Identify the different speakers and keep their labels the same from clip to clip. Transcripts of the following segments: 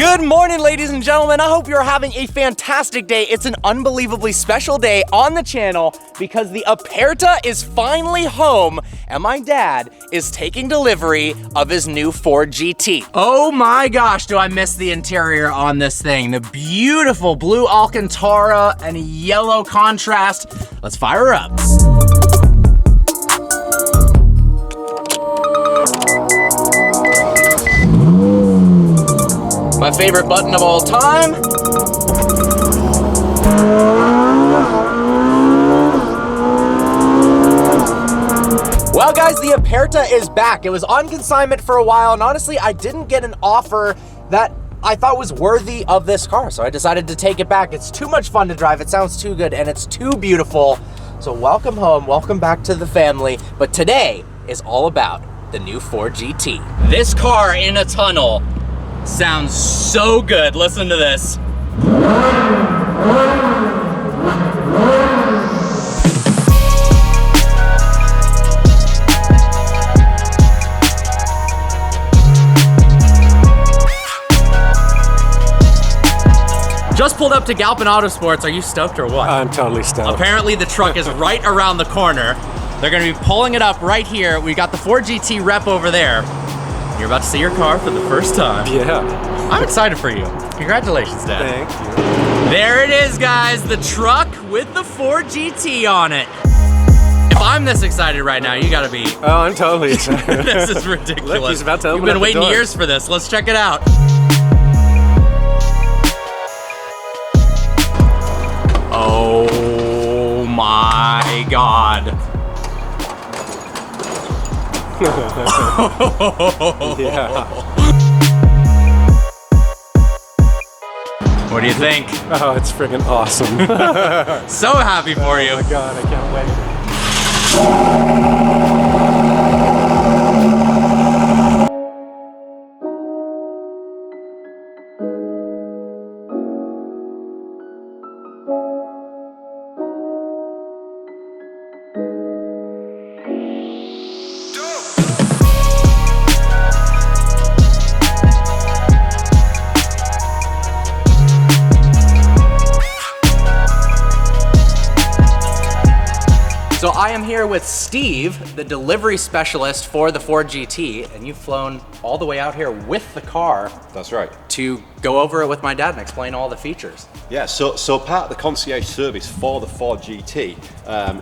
Speaker 1: Good morning, ladies and gentlemen. I hope you're having a fantastic day. It's an unbelievably special day on the channel because the Aperta is finally home and my dad is taking delivery of his new Ford GT. Oh my gosh, do I miss the interior on this thing. The beautiful blue Alcantara and yellow contrast. Let's fire her up. My favorite button of all time. Well guys, the Aperta is back. It was on consignment for a while, and honestly, I didn't get an offer that I thought was worthy of this car, so I decided to take it back. It's too much fun to drive, it sounds too good, and it's too beautiful. So welcome home, welcome back to the family. But today is all about the new Ford GT. This car in a tunnel sounds so good. Listen to this. Just pulled up to Galpin Autosports. Are you stoked or what?
Speaker 2: I'm totally stoked.
Speaker 1: Apparently the truck is right around the corner. They're gonna be pulling it up right here. We got the Ford GT rep over there. You're about to see your car for the first time.
Speaker 2: Yeah.
Speaker 1: I'm excited for you. Congratulations, Dad.
Speaker 2: Thank you.
Speaker 1: There it is, guys. The truck with the Ford GT on it. If I'm this excited right now, you gotta be.
Speaker 2: Oh, I'm totally excited.
Speaker 1: This is ridiculous.
Speaker 2: Look, he's about to open
Speaker 1: We've been
Speaker 2: up the
Speaker 1: waiting
Speaker 2: door.
Speaker 1: years for this. Let's check it out. Oh my God.
Speaker 2: Yeah.
Speaker 1: What do you think?
Speaker 2: Oh, it's friggin' awesome.
Speaker 1: So happy for you.
Speaker 2: Oh my God, I can't wait.
Speaker 1: So I am here with Steve, the delivery specialist for the Ford GT, and you've flown all the way out here with the car.
Speaker 3: That's right.
Speaker 1: To go over it with my dad and explain all the features.
Speaker 3: Yeah, so part of the concierge service for the Ford GT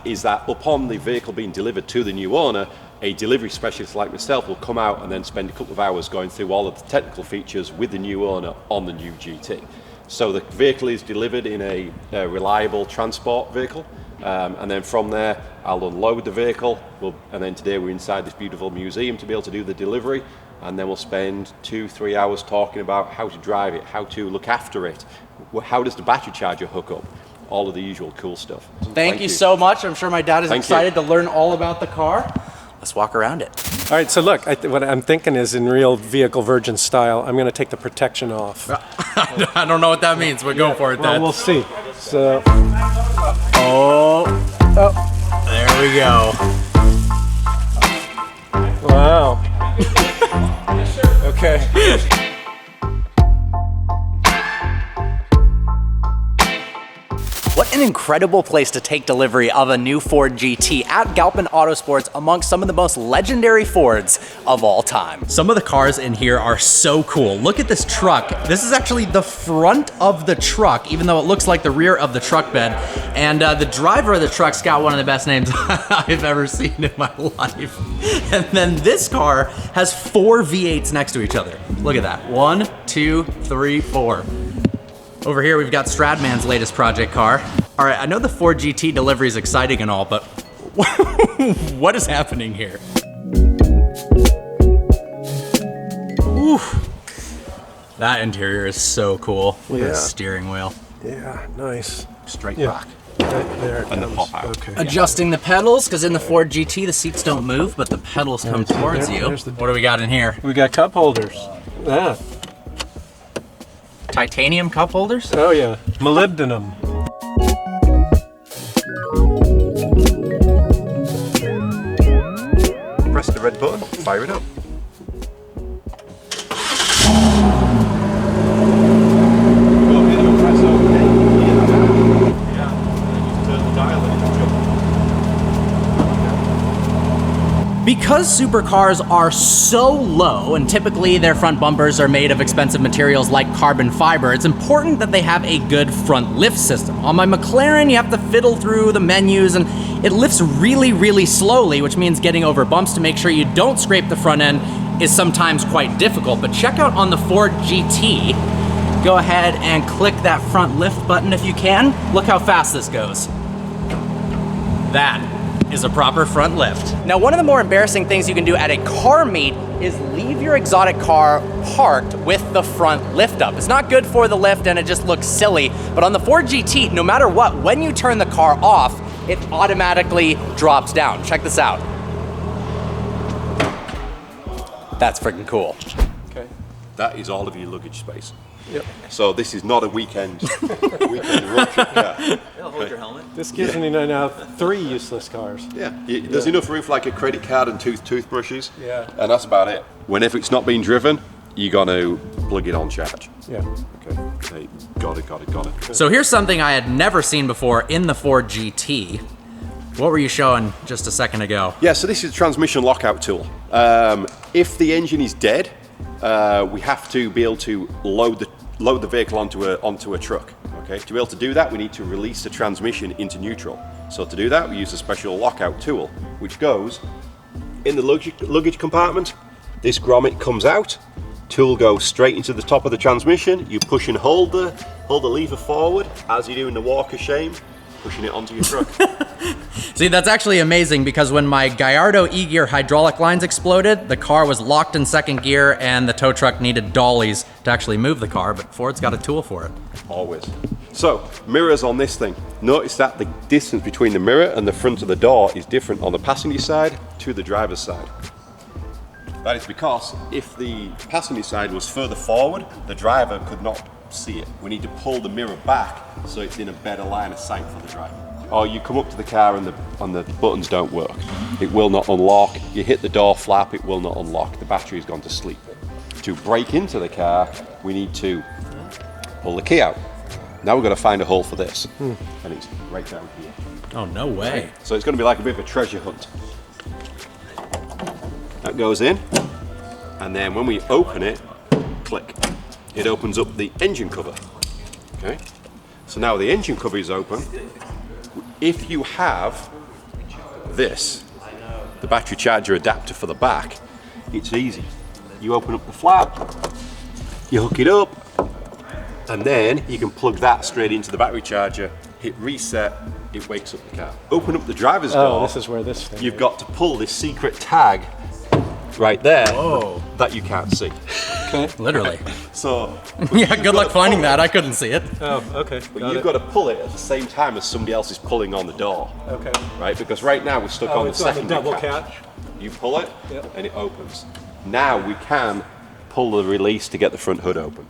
Speaker 3: is that upon the vehicle being delivered to the new owner, a delivery specialist like myself will come out and then spend a couple of hours going through all of the technical features with the new owner on the new GT. So the vehicle is delivered in a reliable transport vehicle. And then from there, I'll unload the vehicle, and then today we're inside this beautiful museum to be able to do the delivery, and then we'll spend 2-3 hours talking about how to drive it, how to look after it, how does the battery charger hook up, all of the usual cool stuff.
Speaker 1: Thank you so much. I'm sure my dad is excited to learn all about the car. Let's walk around it.
Speaker 2: All right, so look, what I'm thinking is in real vehicle virgin style, I'm gonna take the protection off.
Speaker 1: I don't know what that means, but go for it, Dad.
Speaker 2: Well, we'll see. So.
Speaker 1: Oh, there we go.
Speaker 2: Wow. Okay.
Speaker 1: What an incredible place to take delivery of a new Ford GT at Galpin Autosports amongst some of the most legendary Fords of all time. Some of the cars in here are so cool. Look at this truck. This is actually the front of the truck, even though it looks like the rear of the truck bed. And the driver of the truck's got one of the best names I've ever seen in my life. And then this car has 4 V8s next to each other. Look at that. 1, 2, 3, 4. Over here, we've got Stradman's latest project car. All right, I know the Ford GT delivery is exciting and all, but what is happening here? Oof. That interior is so cool. Look at the steering wheel.
Speaker 2: Yeah, nice.
Speaker 3: Straight back.
Speaker 2: Right there it
Speaker 3: And the
Speaker 2: comes.
Speaker 3: pop out.
Speaker 2: Okay.
Speaker 1: Adjusting the pedals, because in the Ford GT, the seats don't move, but the pedals come towards you. What do we got in here?
Speaker 2: We got cup holders. Yeah.
Speaker 1: Titanium cup holders?
Speaker 2: Oh yeah. Molybdenum.
Speaker 3: Press the red button, fire it up.
Speaker 1: Because supercars are so low, and typically their front bumpers are made of expensive materials like carbon fiber, it's important that they have a good front lift system. On my McLaren, you have to fiddle through the menus, and it lifts really, really slowly, which means getting over bumps to make sure you don't scrape the front end is sometimes quite difficult. But check out on the Ford GT, go ahead and click that front lift button if you can. Look how fast this goes. That is a proper front lift. Now, one of the more embarrassing things you can do at a car meet is leave your exotic car parked with the front lift up. It's not good for the lift and it just looks silly, but on the Ford GT, no matter what, when you turn the car off, it automatically drops down. Check this out. That's freaking cool.
Speaker 2: Okay.
Speaker 3: That is all of your luggage space.
Speaker 2: Yep.
Speaker 3: So this is not a weekend road trip car.
Speaker 4: It'll hold your helmet.
Speaker 2: This gives me now 3 useless cars.
Speaker 3: Yeah, there's enough room for like a credit card and toothbrushes.
Speaker 2: Yeah.
Speaker 3: And that's about it. Whenever it's not being driven, you're gonna plug it on charge.
Speaker 2: Yeah. Okay.
Speaker 3: Hey, got it.
Speaker 1: So here's something I had never seen before in the Ford GT. What were you showing just a second ago?
Speaker 3: Yeah, so this is a transmission lockout tool. If the engine is dead, we have to be able to load the vehicle onto a truck. Okay, to be able to do that, we need to release the transmission into neutral. So to do that, we use a special lockout tool, which goes in the luggage compartment. This grommet comes out, tool goes straight into the top of the transmission. You push and hold the lever forward as you do in the walk of shame, pushing it onto your truck.
Speaker 1: See, that's actually amazing because when my Gallardo E-Gear hydraulic lines exploded, the car was locked in second gear and the tow truck needed dollies to actually move the car, but Ford's got a tool for it.
Speaker 3: Always. So, mirrors on this thing. Notice that the distance between the mirror and the front of the door is different on the passenger side to the driver's side. That is because if the passenger side was further forward, the driver could not see it. We need to pull the mirror back so it's in a better line of sight for the driver. Or you come up to the car and the buttons don't work. It will not unlock. You hit the door flap, it will not unlock. The battery's gone to sleep. To break into the car, we need to pull the key out. Now we've got to find a hole for this. And it's right down here.
Speaker 1: Oh, no way.
Speaker 3: So it's going to be like a bit of a treasure hunt. That goes in, and then when we open it, click. It opens up the engine cover. Okay. So now the engine cover is open. If you have this, the battery charger adapter for the back, it's easy. You open up the flap, you hook it up, and then you can plug that straight into the battery charger, hit reset, it wakes up the car. Open up the driver's door.
Speaker 2: Oh, this is where this thing
Speaker 3: You've got to pull this secret tag right there that you can't see.
Speaker 2: Okay.
Speaker 1: Literally.
Speaker 3: So
Speaker 1: Yeah, good luck finding that. I couldn't see it.
Speaker 2: Oh, okay.
Speaker 3: But you've got to pull it at the same time as somebody else is pulling on the door.
Speaker 2: Okay.
Speaker 3: Right? Because right now we're stuck on the
Speaker 2: It's on the
Speaker 3: secondary
Speaker 2: double
Speaker 3: catch.
Speaker 2: catch.
Speaker 3: You pull it
Speaker 2: Yep.
Speaker 3: and it opens. Now we can pull the release to get the front hood open.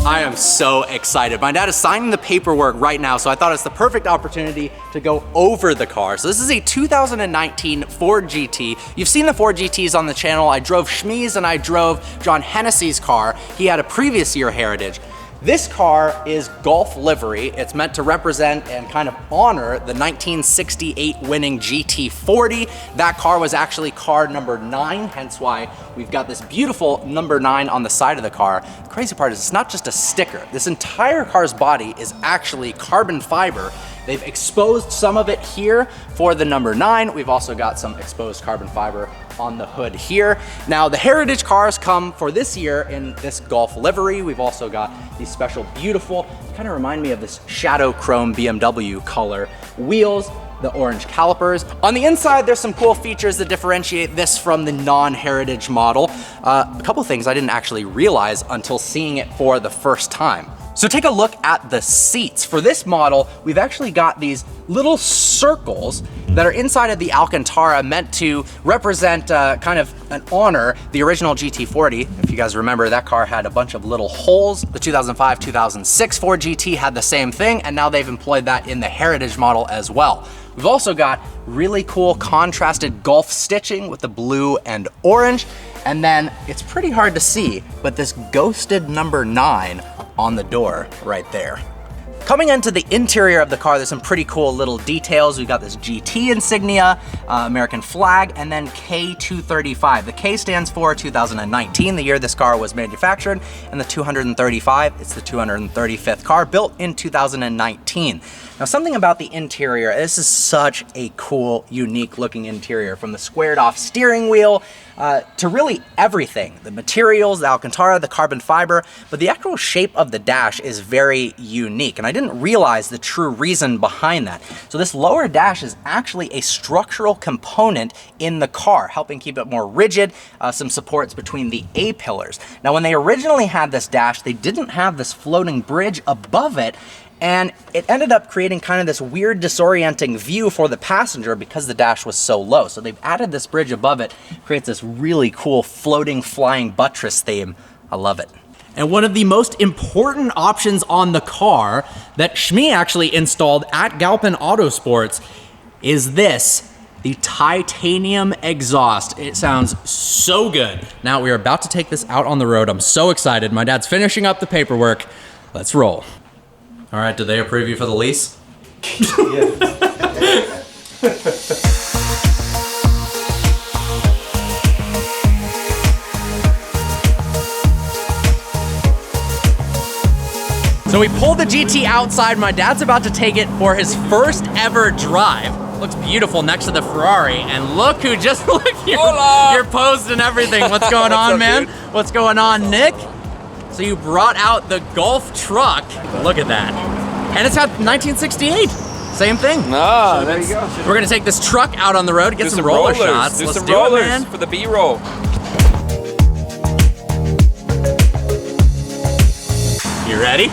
Speaker 1: I am so excited. My dad is signing the paperwork right now, so I thought it's the perfect opportunity to go over the car. So this is a 2019 Ford GT. You've seen the Ford GTs on the channel. I drove Shmee's and I drove John Hennessy's car. He had a previous year Heritage. This car is Golf livery. It's meant to represent and kind of honor the 1968 winning GT40. That car was actually car number 9, hence why we've got this beautiful number 9 on the side of the car. The crazy part is it's not just a sticker. This entire car's body is actually carbon fiber. They've exposed some of it here for the number 9. We've also got some exposed carbon fiber on the hood here. Now the Heritage cars come for this year in this Golf livery. We've also got these special beautiful, kind of remind me of this shadow chrome BMW color wheels, the orange calipers. On the inside, there's some cool features that differentiate this from the non-Heritage model. A couple things I didn't actually realize until seeing it for the first time. So take a look at the seats. For this model, we've actually got these little circles that are inside of the Alcantara meant to represent kind of an honor the original GT40. If you guys remember, that car had a bunch of little holes. The 2005-2006 Ford GT had the same thing, and now they've employed that in the Heritage model as well. We've also got really cool contrasted Golf stitching with the blue and orange. And then it's pretty hard to see, but this ghosted number 9 on the door right there. Coming into the interior of the car, there's some pretty cool little details. We've got this GT insignia, American flag, and then K235. The K stands for 2019, the year this car was manufactured, and the 235, it's the 235th car built in 2019. Now, something about the interior, this is such a cool, unique looking interior, from the squared off steering wheel to really everything. The materials, the Alcantara, the carbon fiber, but the actual shape of the dash is very unique, and I didn't realize the true reason behind that. So this lower dash is actually a structural component in the car, helping keep it more rigid, some supports between the A-pillars. Now, when they originally had this dash, they didn't have this floating bridge above it, and it ended up creating kind of this weird disorienting view for the passenger because the dash was so low. So they've added this bridge above it, creates this really cool floating flying buttress theme. I love it.
Speaker 4: And one of the most important options on the car that Shmi actually installed at Galpin Autosports is this, the titanium exhaust. It sounds so good. Now we are about to take this out on the road. I'm so excited. My dad's finishing up the paperwork. Let's roll. All right, did they approve you for the lease? So we pulled the GT outside. My dad's about to take it for his first ever drive. Looks beautiful next to the Ferrari. And look who just, look, you're posed and everything. What's going on, man? What's going on, Nick? So you brought out the Golf truck. Look at that. And it's got 1968. Same thing.
Speaker 5: Ah, there you go.
Speaker 4: We're gonna take this truck out on the road, get some roller shots.
Speaker 5: Do
Speaker 4: Let's
Speaker 5: some
Speaker 4: do
Speaker 5: rollers
Speaker 4: it, man.
Speaker 5: for the B-roll.
Speaker 4: You ready?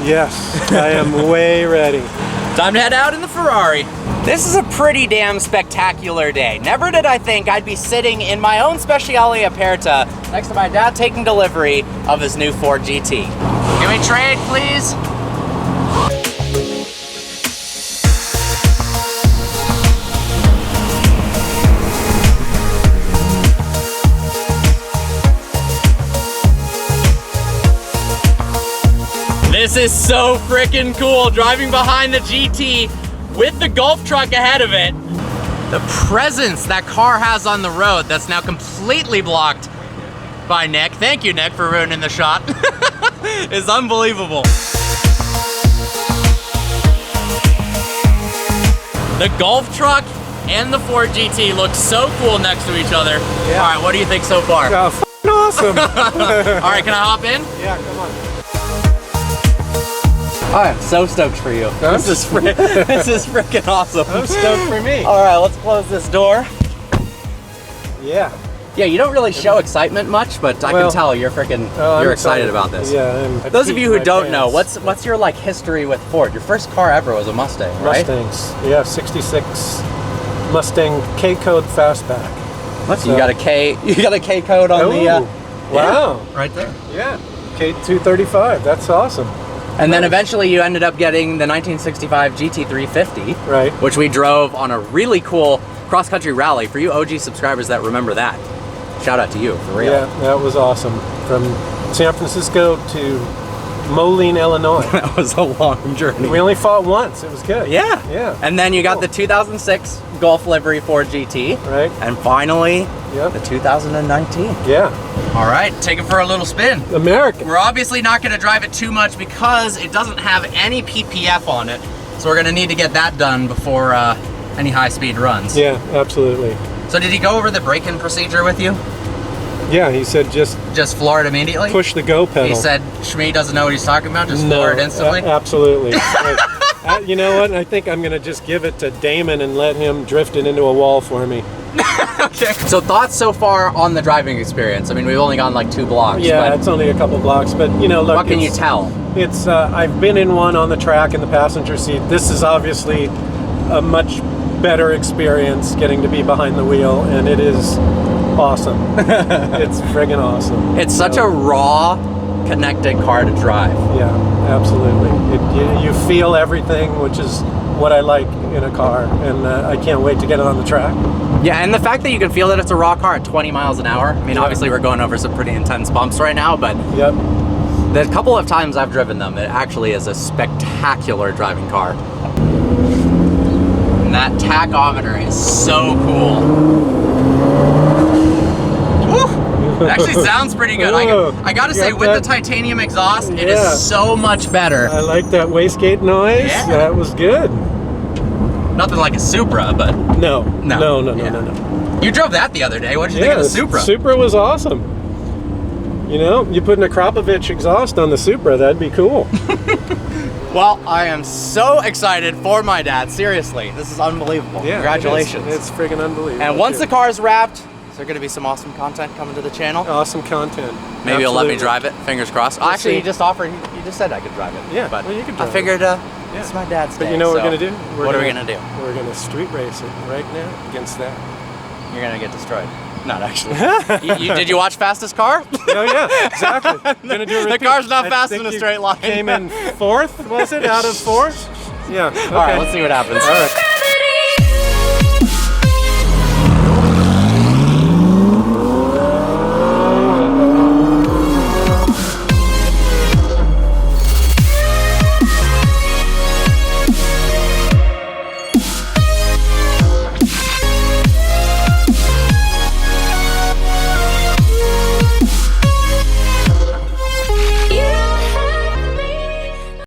Speaker 2: Yes, I am way ready.
Speaker 4: Time to head out in the Ferrari.
Speaker 1: This is a pretty damn spectacular day. Never did I think I'd be sitting in my own Speciale Aperta next to my dad taking delivery of his new Ford GT. Can we trade, please?
Speaker 4: This is so freaking cool, driving behind the GT with the Golf truck ahead of it. The presence that car has on the road that's now completely blocked by Nick. Thank you, Nick, for ruining the shot. Is unbelievable. The Golf truck and the Ford GT look so cool next to each other.
Speaker 2: Yeah.
Speaker 4: All right, what do you think so far?
Speaker 2: Awesome.
Speaker 4: All right, can I hop in?
Speaker 2: Yeah, come on.
Speaker 1: I'm so stoked for you. This is freaking awesome.
Speaker 2: I'm stoked for me.
Speaker 1: All right, let's close this door.
Speaker 2: Yeah.
Speaker 1: Yeah, you don't really show excitement much, but I can tell you're freaking, you're excited about this.
Speaker 2: Yeah.
Speaker 1: Those of you who don't know, what's your like history with Ford? Your first car ever was a Mustang, right?
Speaker 2: Mustangs. Yeah, 66 Mustang K code fastback.
Speaker 1: What? So, you got a K code on the
Speaker 2: wow.
Speaker 1: Yeah, right there.
Speaker 2: Yeah. K235. That's awesome.
Speaker 1: And then eventually you ended up getting the 1965 GT350,
Speaker 2: right?
Speaker 1: Which we drove on a really cool cross-country rally. For you OG subscribers that remember that, shout out to you, for real.
Speaker 2: Yeah, that was awesome. From San Francisco to Moline, Illinois.
Speaker 1: That was a long journey.
Speaker 2: We only fought once. It was good.
Speaker 1: Yeah.
Speaker 2: Yeah.
Speaker 1: And then you got the 2006 Golf livery Ford GT.
Speaker 2: Right.
Speaker 1: And finally,
Speaker 2: yep,
Speaker 1: the 2019.
Speaker 2: Yeah.
Speaker 4: All right, take it for a little spin.
Speaker 2: American.
Speaker 4: We're obviously not gonna drive it too much because it doesn't have any PPF on it. So we're gonna need to get that done before any high-speed runs.
Speaker 2: Yeah, absolutely.
Speaker 4: So did he go over the break-in procedure with you?
Speaker 2: Yeah, he said just
Speaker 4: floor it immediately?
Speaker 2: push the go pedal.
Speaker 4: He said Shmi doesn't know what he's talking about, just floor it instantly?
Speaker 2: Absolutely. You know what? I think I'm going to just give it to Damon and let him drift it into a wall for me.
Speaker 1: Okay. So thoughts so far on the driving experience? I mean, we've only gone like 2 blocks.
Speaker 2: Yeah,
Speaker 1: but
Speaker 2: it's only a couple blocks, but you know, look.
Speaker 1: what can you tell?
Speaker 2: It's I've been in one on the track in the passenger seat. This is obviously a much better experience getting to be behind the wheel, and it is awesome. It's friggin' awesome.
Speaker 1: It's such a raw, connected car to drive.
Speaker 2: Yeah, absolutely. You feel everything, which is what I like in a car, and I can't wait to get it on the track.
Speaker 1: Yeah, and the fact that you can feel that it's a raw car at 20 miles an hour. I mean, obviously we're going over some pretty intense bumps right now, but
Speaker 2: yep,
Speaker 1: The couple of times I've driven them, it actually is a spectacular driving car. And that tachometer is so cool. Woo! It actually sounds pretty good. I gotta say, with the titanium exhaust, it is so much better.
Speaker 2: I like that wastegate noise.
Speaker 1: Yeah.
Speaker 2: That was good.
Speaker 1: Nothing like a Supra, but
Speaker 2: No.
Speaker 1: you drove that the other day. What did you think of the Supra?
Speaker 2: Supra was awesome. You know, you put an Akrapovic exhaust on the Supra, that'd be cool.
Speaker 1: Well, I am so excited for my dad. Seriously, this is unbelievable.
Speaker 2: Yeah,
Speaker 1: Congratulations.
Speaker 2: It's friggin' unbelievable.
Speaker 1: And once the car is wrapped, is there going to be some awesome content coming to the channel?
Speaker 2: Awesome content.
Speaker 1: Maybe he'll let me
Speaker 2: Absolutely.
Speaker 1: drive it. Fingers crossed.
Speaker 2: We'll
Speaker 1: Actually,
Speaker 2: see.
Speaker 1: he just offered. He just said I could drive it.
Speaker 2: Yeah,
Speaker 1: but
Speaker 2: well, you can
Speaker 1: I
Speaker 2: drive
Speaker 1: figured
Speaker 2: Yeah.
Speaker 1: it's my dad's day.
Speaker 2: But you know what
Speaker 1: so
Speaker 2: we're gonna do?
Speaker 1: What are we gonna do?
Speaker 2: We're gonna street race it right now against that.
Speaker 1: You're gonna get destroyed. Not actually. Did you watch Fastest Car?
Speaker 2: Oh yeah, exactly. Gonna do a
Speaker 1: The
Speaker 2: repeat.
Speaker 1: car's not
Speaker 2: I
Speaker 1: fast
Speaker 2: think
Speaker 1: in a
Speaker 2: you
Speaker 1: straight line.
Speaker 2: Came in 4th, was it? Out of 4? Yeah. Okay.
Speaker 1: All right, let's see what happens.
Speaker 2: All right.